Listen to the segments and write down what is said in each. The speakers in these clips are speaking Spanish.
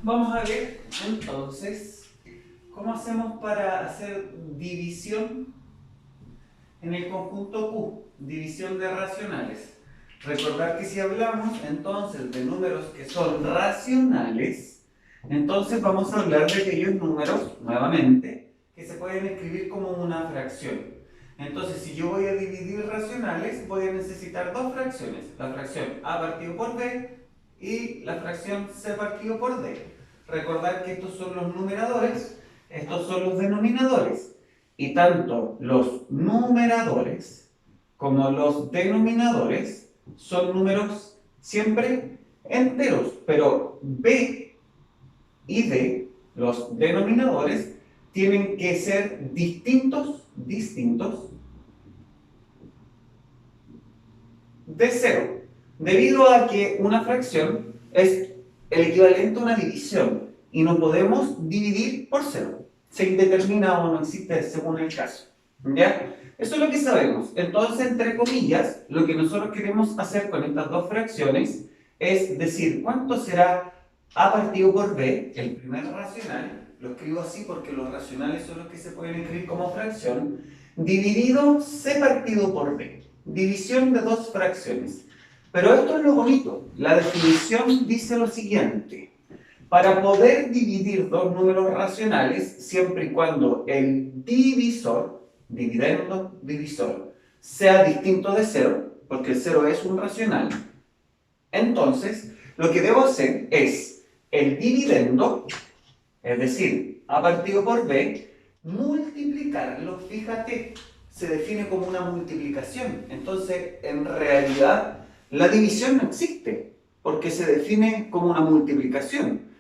Vamos a ver entonces cómo hacemos para hacer división en el conjunto Q, división de racionales. Recordar que si hablamos entonces de números que son racionales, entonces vamos a hablar de aquellos números, nuevamente, que se pueden escribir como una fracción. Entonces, si yo voy a dividir racionales, voy a necesitar dos fracciones, la fracción a partido por b y la fracción c partido por d. Recordar que estos son los numeradores, estos son los denominadores, y tanto los numeradores como los denominadores son números siempre enteros, pero b y d, los denominadores, tienen que ser distintos de cero, debido a que una fracción es el equivalente a una división y no podemos dividir por cero. Se indetermina o no existe según el caso. ¿Ya? Eso es lo que sabemos. Entonces, entre comillas, lo que nosotros queremos hacer con estas dos fracciones es decir, ¿cuánto será a partido por b, el primer racional? Lo escribo así porque los racionales son los que se pueden escribir como fracción, dividido c partido por b. División de dos fracciones. Pero esto es lo bonito. La definición dice lo siguiente. Para poder dividir dos números racionales, siempre y cuando el divisor, dividendo, divisor, sea distinto de cero, porque el cero es un racional, entonces lo que debo hacer es el dividendo, es decir, a partido por b, multiplicarlo, fíjate, se define como una multiplicación. Entonces, en realidad, la división no existe, porque se define como una multiplicación.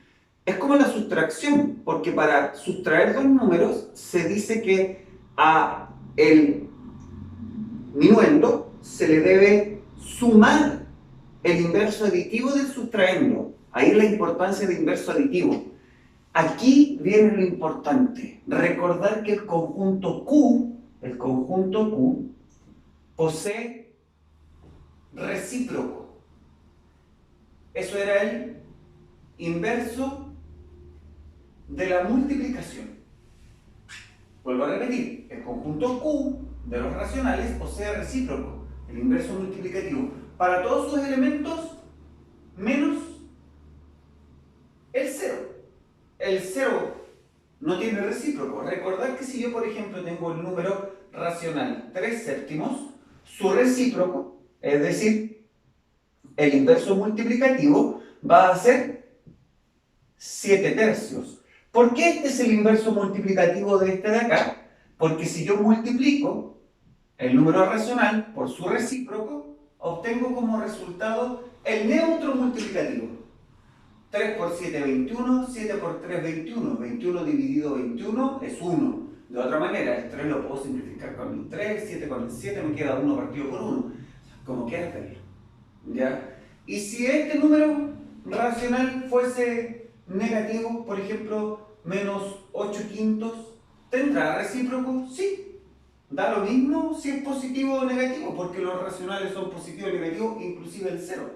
Es como la sustracción, porque para sustraer dos números se dice que a el minuendo se le debe sumar el inverso aditivo del sustraendo. Ahí es la importancia del inverso aditivo. Aquí viene lo importante, recordar que el conjunto Q posee recíproco. Eso era el inverso de la multiplicación. Vuelvo a repetir, el conjunto Q de los racionales posee recíproco, el inverso multiplicativo, para todos sus elementos menos el cero. El cero no tiene recíproco. Recordad que si yo, por ejemplo, tengo el número racional 3 séptimos, su recíproco, es decir, el inverso multiplicativo, va a ser 7 tercios. ¿Por qué este es el inverso multiplicativo de este de acá? Porque si yo multiplico el número racional por su recíproco, obtengo como resultado el neutro multiplicativo. 3 por 7, 21, 7 por 3, 21. 21 dividido 21 es 1. De otra manera, el 3 lo puedo simplificar con el 3, 7 con el 7, me queda 1 partido por 1. Como quieras verlo. ¿Ya? Y si este número racional fuese negativo, por ejemplo, menos 8 quintos, ¿tendrá recíproco? Sí. Da lo mismo si es positivo o negativo, porque los racionales son positivo y negativo, inclusive el 0.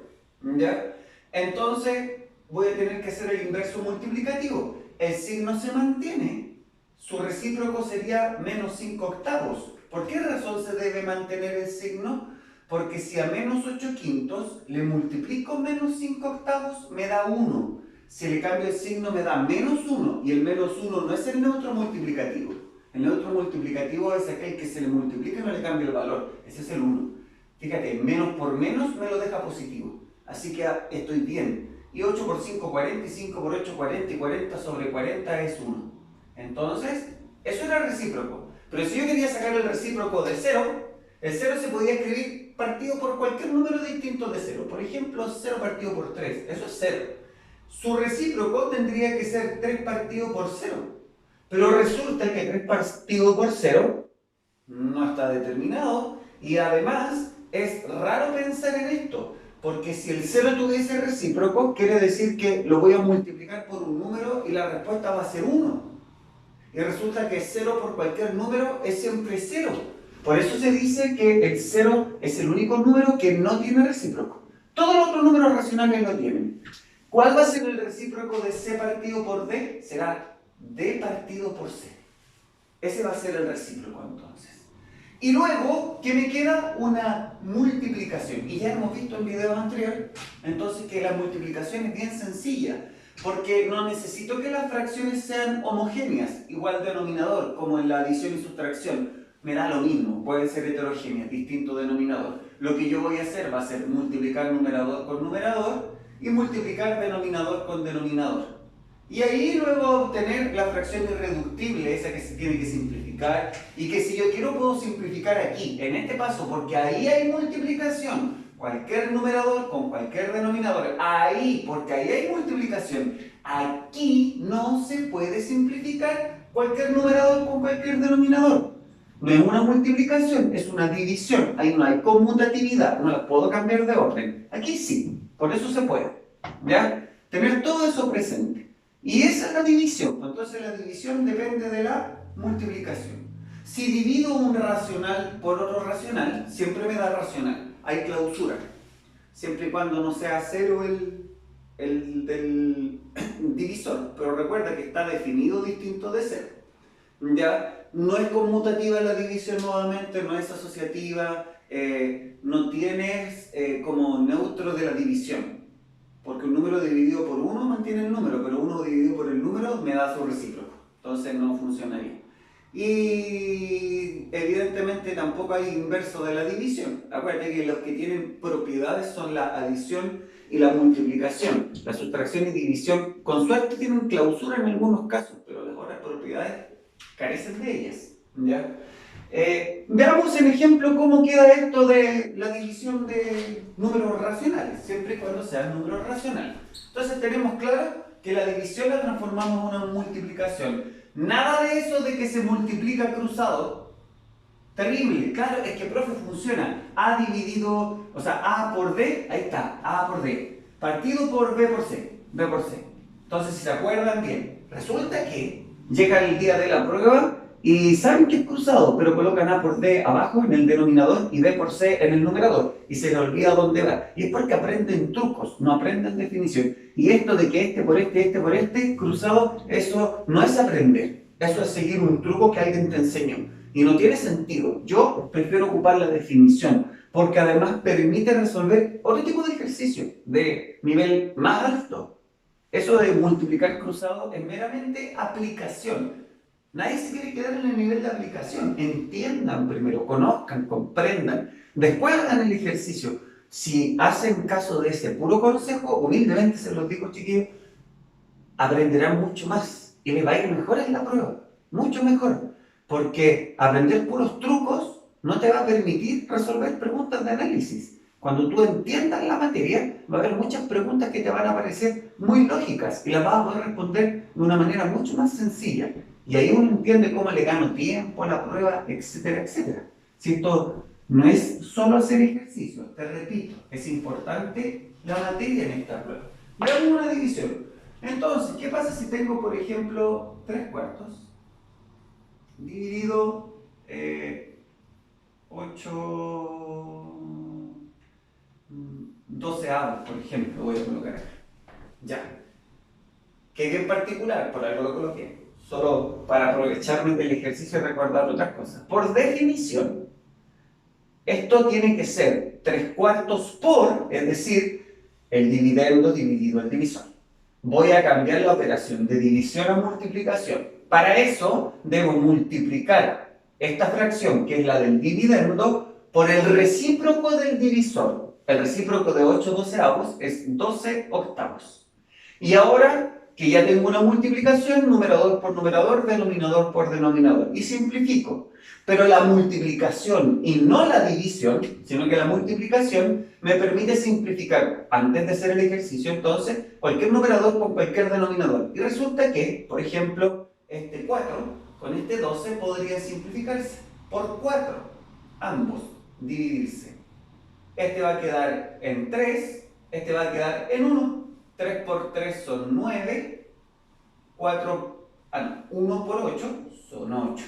¿Ya? Entonces, voy a tener que hacer el inverso multiplicativo. El signo se mantiene. Su recíproco sería menos 5 octavos. ¿Por qué razón se debe mantener el signo? Porque si a menos 8 quintos le multiplico menos 5 octavos, me da 1. Si le cambio el signo, me da menos 1. Y el menos 1 no es el neutro multiplicativo. El neutro multiplicativo es aquel que se le multiplica y no le cambia el valor. Ese es el 1. Fíjate, menos por menos me lo deja positivo. Así que estoy bien. Y 8 por 5, 40, y 5 por 8, 40, y 40 sobre 40 es 1. Entonces, eso era recíproco. Pero si yo quería sacar el recíproco de 0, el 0 se podía escribir partido por cualquier número distinto de 0. Por ejemplo, 0 partido por 3, eso es 0. Su recíproco tendría que ser 3 partido por 0. Pero resulta que 3 partido por 0 no está determinado y además es raro pensar en esto. Porque si el 0 tuviese recíproco, quiere decir que lo voy a multiplicar por un número y la respuesta va a ser 1. Y resulta que 0 por cualquier número es siempre 0. Por eso se dice que el 0 es el único número que no tiene recíproco. Todos los otros números racionales lo tienen. ¿Cuál va a ser el recíproco de C partido por D? Será D partido por C. Ese va a ser el recíproco entonces. Y luego, ¿qué me queda? Una multiplicación. Y ya hemos visto en videos anteriores, entonces, que la multiplicación es bien sencilla, porque no necesito que las fracciones sean homogéneas, igual denominador, como en la adición y sustracción. Me da lo mismo, pueden ser heterogéneas, distinto denominador. Lo que yo voy a hacer va a ser multiplicar numerador con numerador y multiplicar denominador con denominador. Y ahí luego obtener la fracción irreductible, esa que se tiene que simplificar, y que si yo quiero puedo simplificar aquí, en este paso, porque ahí hay multiplicación, cualquier numerador con cualquier denominador, ahí, porque ahí hay multiplicación, aquí no se puede simplificar cualquier numerador con cualquier denominador. No es una multiplicación, es una división, ahí no hay conmutatividad, no la puedo cambiar de orden. Aquí sí, por eso se puede, ¿ya? Tener todo eso presente. Y esa es la división. Entonces la división depende de la multiplicación. Si divido un racional por otro racional, siempre me da racional. Hay clausura. Siempre y cuando no sea cero el del divisor. Pero recuerda que está definido distinto de cero. ¿Ya? No es conmutativa la división nuevamente, no es asociativa. No tienes como neutro de la división. Porque un número dividido por 1 mantiene el número, pero 1 dividido por el número me da su recíproco. Entonces no funcionaría. Y evidentemente tampoco hay inverso de la división. Acuérdate que los que tienen propiedades son la adición y la multiplicación. La sustracción y división con suerte tienen clausura en algunos casos, pero las otras propiedades carecen de ellas. ¿Ya? Veamos en ejemplo cómo queda esto de la división de números racionales, siempre y cuando sean números racionales. Entonces tenemos claro que la división la transformamos en una multiplicación. Nada de eso de que se multiplica cruzado. Terrible, claro, es que profe funciona. A dividido, o sea, A por D, ahí está, A por D. Partido por B por C, B por C. Entonces si se acuerdan bien, resulta que llega el día de la prueba y saben que es cruzado, pero colocan A por D abajo en el denominador y B por C en el numerador. Y se les olvida dónde va. Y es porque aprenden trucos, no aprenden definición. Y esto de que este por este, cruzado, eso no es aprender. Eso es seguir un truco que alguien te enseñó. Y no tiene sentido. Yo prefiero ocupar la definición, porque además permite resolver otro tipo de ejercicio de nivel más alto. Eso de multiplicar cruzado es meramente aplicación. Nadie se quiere quedar en el nivel de aplicación. Entiendan primero, conozcan, comprendan. Después hagan el ejercicio. Si hacen caso de ese puro consejo, humildemente se los digo, chiquillos, aprenderán mucho más y les va a ir mejor en la prueba. Mucho mejor. Porque aprender puros trucos no te va a permitir resolver preguntas de análisis. Cuando tú entiendas la materia, va a haber muchas preguntas que te van a parecer muy lógicas y las vas a poder responder de una manera mucho más sencilla. Y ahí uno entiende cómo le gano tiempo a la prueba, etcétera, etcétera. Si esto no es solo hacer ejercicio, te repito, es importante la materia en esta prueba. Veamos una división. Entonces, ¿qué pasa si tengo, por ejemplo, 3/4 dividido 8 doceavos, por ejemplo, voy a colocar acá. Ya. Que bien particular, por algo lo coloqué. Solo para aprovecharme del ejercicio y recordar otras cosas. Por definición, esto tiene que ser 3/4 por, es decir, el dividendo dividido el divisor. Voy a cambiar la operación de división a multiplicación. Para eso, debo multiplicar esta fracción, que es la del dividendo, por el recíproco del divisor. El recíproco de 8 doceavos es 12 octavos. Y ahora que ya tengo una multiplicación, numerador por numerador, denominador por denominador. Y simplifico. Pero la multiplicación y no la división, sino que la multiplicación me permite simplificar antes de hacer el ejercicio, entonces, cualquier numerador con cualquier denominador. Y resulta que, por ejemplo, este 4 con este 12 podrían simplificarse por 4, ambos, dividirse. Este va a quedar en 3, este va a quedar en 1. 3 por 3 son 9, 1 por 8 son 8.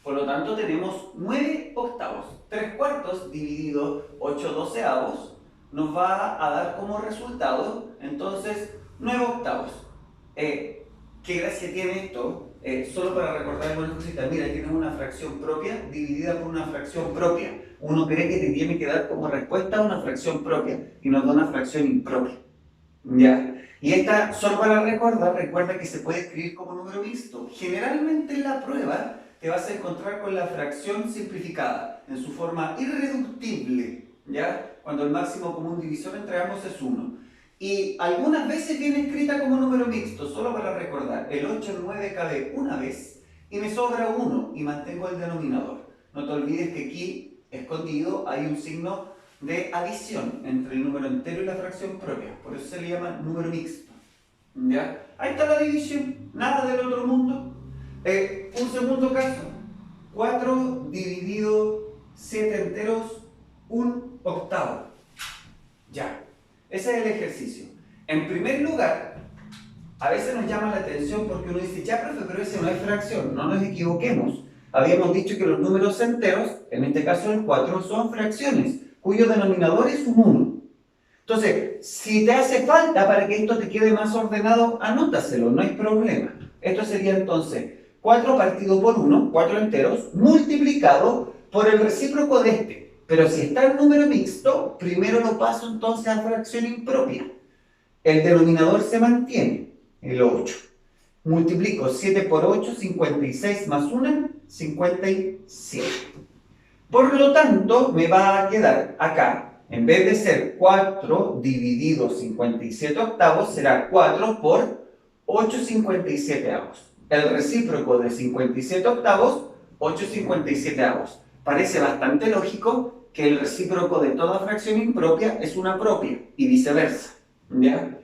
Por lo tanto tenemos 9 octavos. 3/4 dividido 8 doceavos nos va a dar como resultado entonces 9 octavos. ¿Qué gracia tiene esto? Solo para recordar algunas cositas. Mira, tienes una fracción propia dividida por una fracción propia. Uno cree que te tiene que dar como respuesta una fracción propia y nos da una fracción impropia. ¿Ya? Y esta, solo para recordar, recuerda que se puede escribir como número mixto. Generalmente en la prueba te vas a encontrar con la fracción simplificada, en su forma irreductible, ¿ya? Cuando el máximo común divisor entre ambos es 1. Y algunas veces viene escrita como número mixto, solo para recordar. El 8 en 9 cabe una vez y me sobra 1 y mantengo el denominador. No te olvides que aquí, escondido, hay un signo de adición entre el número entero y la fracción propia. Por eso se le llama número mixto. ¿Ya? Ahí está la división, nada del otro mundo. Un segundo caso, 4 dividido 7 enteros, 1 octavo. Ya, ese es el ejercicio. En primer lugar, a veces nos llama la atención porque uno dice, ya profe, pero ese no es fracción, no nos equivoquemos. Habíamos dicho que los números enteros, en este caso el 4, son fracciones, cuyo denominador es un 1. Entonces, si te hace falta para que esto te quede más ordenado, anótaselo, no hay problema. Esto sería entonces 4 partido por 1, 4 enteros, multiplicado por el recíproco de este. Pero si está en número mixto, primero lo paso entonces a fracción impropia. El denominador se mantiene, el 8. Multiplico 7 por 8, 56 más 1, 57. Por lo tanto, me va a quedar acá, en vez de ser 4 dividido 57 octavos, será 4 por 8 57 avos. El recíproco de 57 octavos, 8 57 avos. Parece bastante lógico que el recíproco de toda fracción impropia es una propia y viceversa. ¿Ya?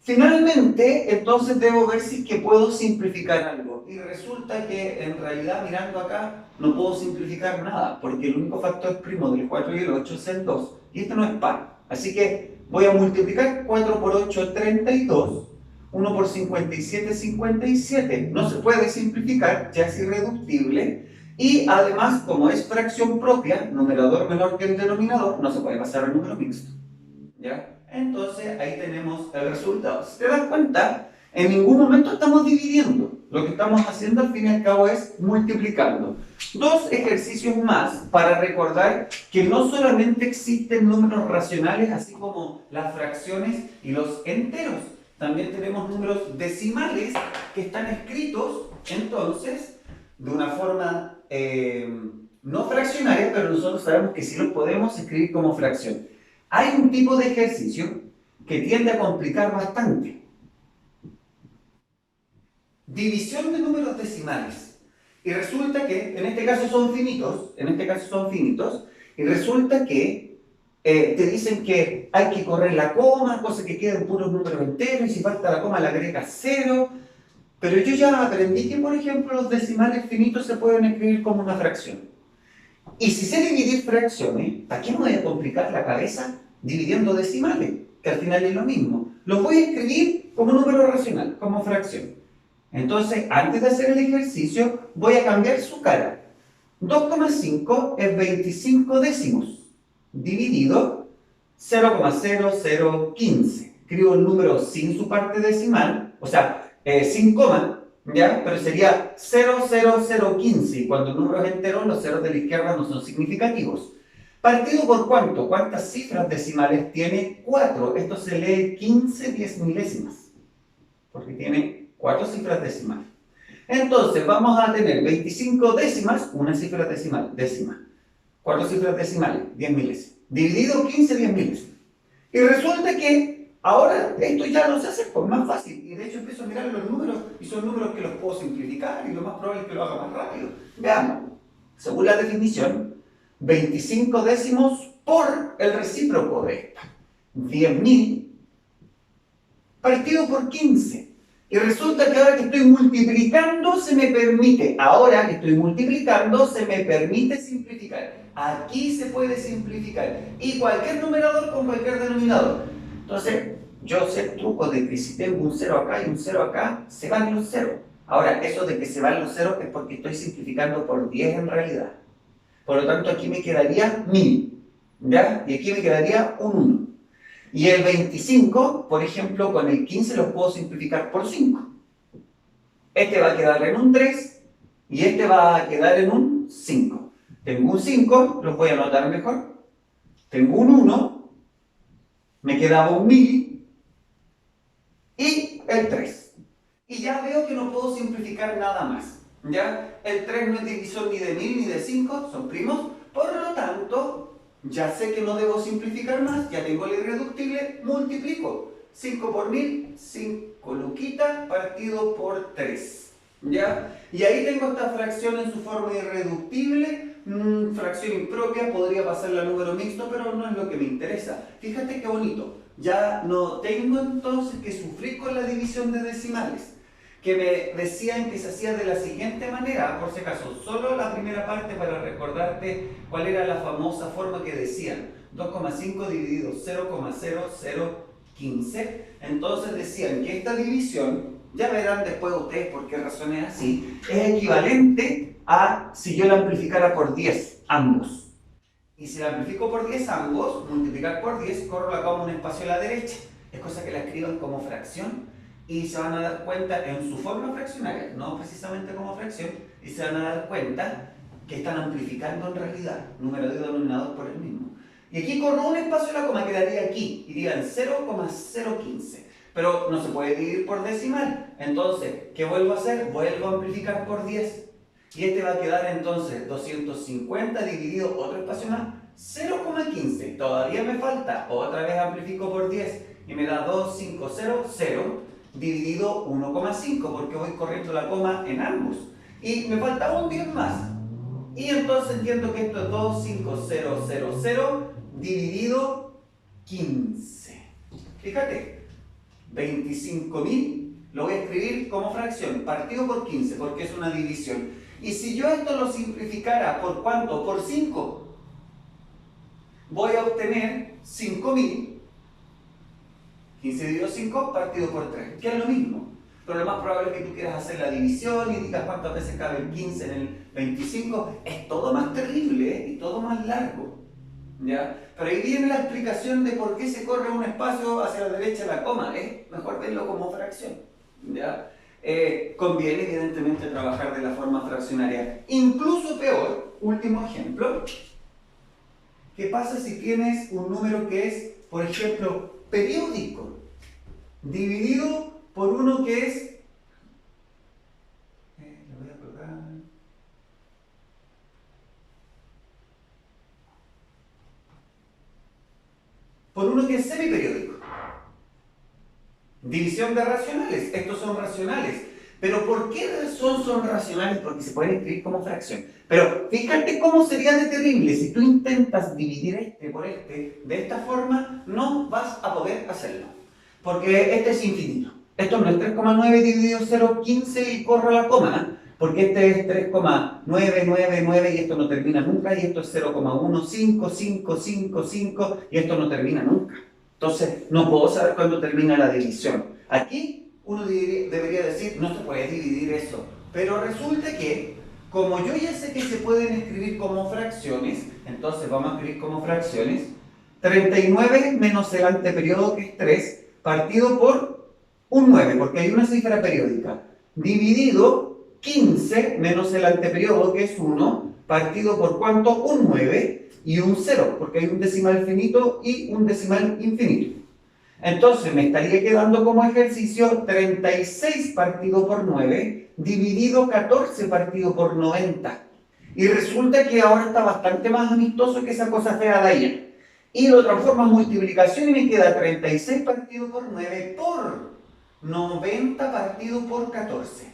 Finalmente, entonces debo ver si es que puedo simplificar algo. Y resulta que en realidad mirando acá no puedo simplificar nada, porque el único factor primo del 4 y el 8 es el 2. Y este no es par. Así que voy a multiplicar 4 por 8, 32. 1 por 57, 57. No se puede simplificar, ya es irreductible. Y además, como es fracción propia, numerador menor que el denominador, no se puede pasar al número mixto. ¿Ya? Entonces ahí tenemos el resultado. Si te das cuenta, en ningún momento estamos dividiendo. Lo que estamos haciendo al fin y al cabo es multiplicando. Dos ejercicios más para recordar que no solamente existen números racionales, así como las fracciones y los enteros. También tenemos números decimales que están escritos, entonces, de una forma no fraccionaria, pero nosotros sabemos que sí los podemos escribir como fracción. Hay un tipo de ejercicio que tiende a complicar bastante. División de números decimales. Y resulta que, en este caso son finitos, y resulta que te dicen que hay que correr la coma, cosa que queda en puros números enteros, y si falta la coma le agregas 0. Pero yo ya aprendí que, por ejemplo, los decimales finitos se pueden escribir como una fracción. Y si sé dividir fracciones, ¿para qué me voy a complicar la cabeza dividiendo decimales? Que al final es lo mismo. Los voy a escribir como número racional, como fracción. Entonces, antes de hacer el ejercicio, voy a cambiar su cara. 2,5 es 25 décimos, dividido 0,0015. Escribo el número sin su parte decimal, o sea, sin coma, ¿ya? Pero sería 0,0015. Y cuando el número es entero, los ceros de la izquierda no son significativos. ¿Partido por cuánto? ¿Cuántas cifras decimales tiene? 4. Esto se lee 15 10 milésimas, porque tiene 4 cifras decimales. Entonces, vamos a tener 25 décimas, una cifra decimal, décima. 4 cifras decimales, 10 milésimas. Dividido 15 10 milésimas. Y resulta que ahora esto ya no se hace por más fácil. Y de hecho empiezo a mirar los números y son números que los puedo simplificar y lo más probable es que lo haga más rápido. Veamos. Según la definición, 25 décimos por el recíproco de esta. 10.000 partido por 15. Y resulta que ahora que estoy multiplicando se me permite, simplificar. Aquí se puede simplificar. Y cualquier numerador con cualquier denominador. Entonces, yo sé el truco de que si tengo un 0 acá y un 0 acá, se van los ceros. Ahora, eso de que se van los ceros es porque estoy simplificando por 10 en realidad. Por lo tanto, aquí me quedaría 1000, ¿ya? Y aquí me quedaría un 1. Y el 25, por ejemplo, con el 15 lo puedo simplificar por 5. Este va a quedar en un 3 y este va a quedar en un 5. Tengo un 5, lo voy a anotar mejor. Tengo un 1, me quedaba un 1000 y el 3. Y ya veo que no puedo simplificar nada más. ¿Ya? El 3 no es divisor ni de 1000 ni de 5, son primos. Por lo tanto, ya sé que no debo simplificar más, ya tengo el irreductible, multiplico. 5 por 1000, 5 luquitas partido por 3. ¿Ya? Y ahí tengo esta fracción en su forma irreductible, fracción impropia, podría pasarla a número mixto, pero no es lo que me interesa. Fíjate qué bonito. Ya no tengo entonces que sufrir con la división de decimales, que me decían que se hacía de la siguiente manera, por si acaso, solo la primera parte para recordarte cuál era la famosa forma que decían, 2,5 dividido 0,0015, entonces decían que esta división, ya verán después ustedes por qué razón es así, es equivalente a si yo la amplificara por 10, ambos. Y si la amplifico por 10 ambos, multiplicar por 10, corro la coma un espacio a la derecha. Es cosa que la escriban como fracción y se van a dar cuenta en su forma fraccionaria, no precisamente como fracción, y se van a dar cuenta que están amplificando en realidad número de denominador por el mismo. Y aquí corro un espacio a la coma, quedaría aquí, irían 0,015. Pero no se puede dividir por decimal. Entonces, ¿qué vuelvo a hacer? Vuelvo a amplificar por 10. Y este va a quedar entonces 250 dividido otro espacio más, 0,15. Todavía me falta, otra vez amplifico por 10 y me da 2500 dividido 1,5 porque voy corriendo la coma en ambos. Y me falta un 10 más. Y entonces entiendo que esto es 25000 dividido 15. Fíjate, 25.000 lo voy a escribir como fracción, partido por 15, porque es una división. Y si yo esto lo simplificara, ¿por cuánto? Por 5. Voy a obtener 5.000. 15 dividido 5 partido por 3, que es lo mismo. Pero lo más probable es que tú quieras hacer la división y digas cuántas veces cabe el 15 en el 25. Es todo más terrible, y todo más largo. ¿Ya? Pero ahí viene la explicación de por qué se corre un espacio hacia la derecha de la coma. Es mejor verlo como fracción. ¿Ya? Conviene evidentemente trabajar de la forma fraccionaria. Incluso peor, último ejemplo, ¿qué pasa si tienes un número que es, por ejemplo, periódico, dividido por uno que es, lo voy a colocar, por uno que es semiperiódico? División de racionales, estos son racionales. ¿Pero por qué razón son racionales? Porque se pueden escribir como fracción. Pero fíjate cómo sería de terrible. Si tú intentas dividir este por este de esta forma, no vas a poder hacerlo. Porque este es infinito. Esto no es 3,9 dividido 0,15 y corro la coma. Porque este es 3,999 y esto no termina nunca. Y esto es 0,15555 y esto no termina nunca. Entonces, no puedo saber cuándo termina la división. Aquí uno debería decir, no se puede dividir eso. Pero resulta que, como yo ya sé que se pueden escribir como fracciones, entonces vamos a escribir como fracciones 39 menos el anteperiodo que es 3, partido por un 9, porque hay una cifra periódica, dividido 15 menos el anteperiodo que es 1, partido por ¿cuánto? Un 9 y un 0, porque hay un decimal finito y un decimal infinito. Entonces me estaría quedando como ejercicio 36 partido por 9 dividido 14 partido por 90. Y resulta que ahora está bastante más amistoso que esa cosa fea de allá. Y lo transformo en multiplicación y me queda 36 partido por 9 por 90 partido por 14.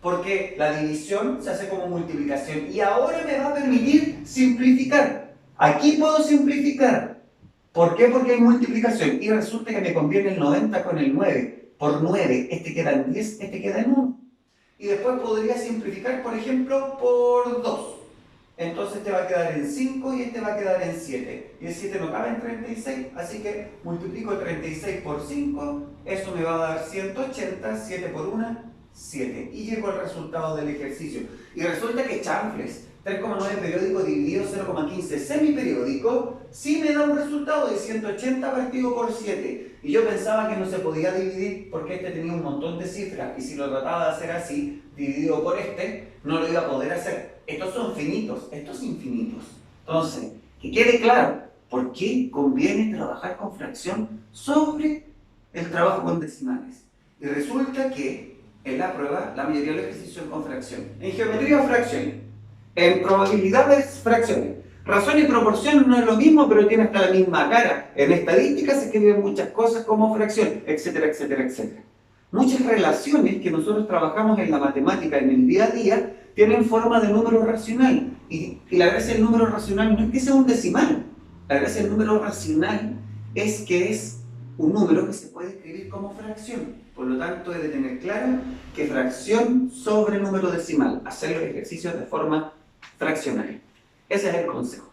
Porque la división se hace como multiplicación y ahora me va a permitir simplificar. Aquí puedo simplificar. ¿Por qué? Porque hay multiplicación y resulta que me conviene el 90 con el 9. Por 9, este queda en 10, este queda en 1. Y después podría simplificar, por ejemplo, por 2. Entonces este va a quedar en 5 y este va a quedar en 7. Y el 7 no cabe en 36, así que multiplico 36 por 5, eso me va a dar 180, 7 por 1, 7. Y llego al resultado del ejercicio. Y resulta que chanfles. 3,9 periódico dividido 0,15 semiperiódico, sí me da un resultado de 180 partido por 7. Y yo pensaba que no se podía dividir porque este tenía un montón de cifras, y si lo trataba de hacer así, dividido por este, no lo iba a poder hacer. Estos son finitos, estos infinitos. Entonces, que quede claro, ¿por qué conviene trabajar con fracción sobre el trabajo con decimales? Y resulta que en la prueba, la mayoría de los ejercicios son con fracción. En geometría, fracciones. En probabilidades, fracciones. Razón y proporción no es lo mismo, pero tiene hasta la misma cara. En estadística se escriben muchas cosas como fracción, etcétera, etcétera, etcétera. Muchas relaciones que nosotros trabajamos en la matemática en el día a día tienen forma de número racional. Y la gracia del número racional no es que sea un decimal. La gracia del número racional es que es un número que se puede escribir como fracción. Por lo tanto, debe tener claro que fracción sobre número decimal. Hacer los ejercicios de forma fraccional. Ese es el consejo.